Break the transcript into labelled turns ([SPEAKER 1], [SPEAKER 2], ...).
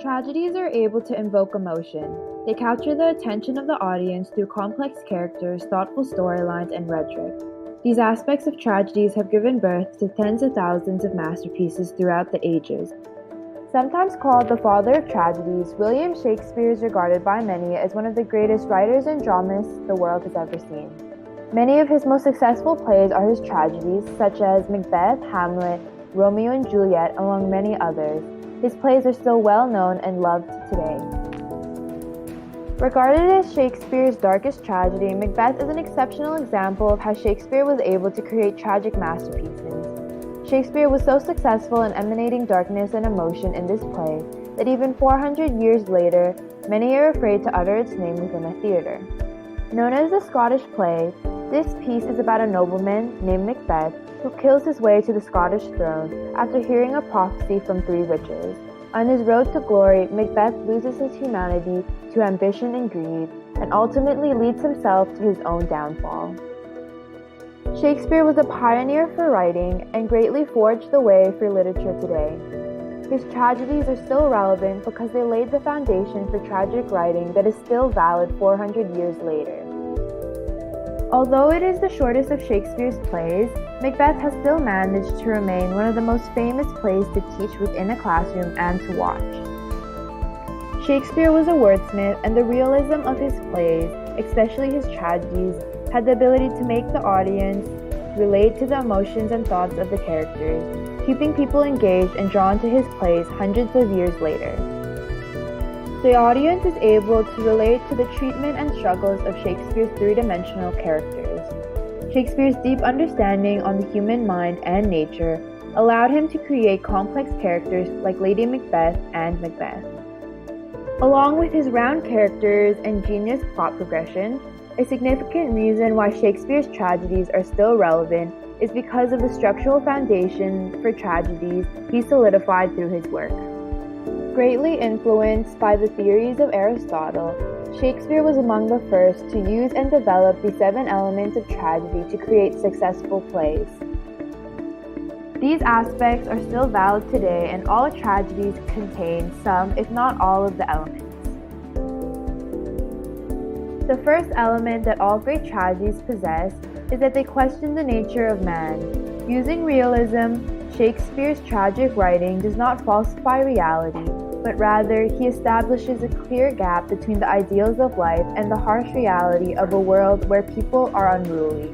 [SPEAKER 1] Tragedies are able to invoke emotion. They capture the attention of the audience through complex characters, thoughtful storylines, and rhetoric. These aspects of tragedies have given birth to tens of thousands of masterpieces throughout the ages. Sometimes called the father of tragedies, William Shakespeare is regarded by many as one of the greatest writers and dramatists the world has ever seen. Many of his most successful plays are his tragedies, such as Macbeth, Hamlet, Romeo and Juliet, among many others. His plays are still well known and loved today. Regarded as Shakespeare's darkest tragedy, Macbeth is an exceptional example of how Shakespeare was able to create tragic masterpieces. Shakespeare was so successful in emanating darkness and emotion in this play that even 400 years later, many are afraid to utter its name within a theater. Known as the Scottish play, this piece is about a nobleman named Macbeth who kills his way to the Scottish throne after hearing a prophecy from three witches. On his road to glory, Macbeth loses his humanity to ambition and greed, and ultimately leads himself to his own downfall. Shakespeare was a pioneer for writing and greatly forged the way for literature today. His tragedies are still relevant because they laid the foundation for tragic writing that is still valid 400 years later. Although it is the shortest of Shakespeare's plays, Macbeth has still managed to remain one of the most famous plays to teach within a classroom and to watch. Shakespeare was a wordsmith, and the realism of his plays, especially his tragedies, had the ability to make the audience relate to the emotions and thoughts of the characters, keeping people engaged and drawn to his plays hundreds of years later. The audience is able to relate to the treatment and struggles of Shakespeare's three-dimensional characters. Shakespeare's deep understanding on the human mind and nature allowed him to create complex characters like Lady Macbeth and Macbeth. Along with his round characters and genius plot progression, a significant reason why Shakespeare's tragedies are still relevant is because of the structural foundation for tragedies he solidified through his work. Greatly influenced by the theories of Aristotle, Shakespeare was among the first to use and develop the 7 elements of tragedy to create successful plays. These aspects are still valid today, and all tragedies contain some, if not all, of the elements. The first element that all great tragedies possess is that they question the nature of man. Using realism, Shakespeare's tragic writing does not falsify reality, but rather he establishes a clear gap between the ideals of life and the harsh reality of a world where people are unruly.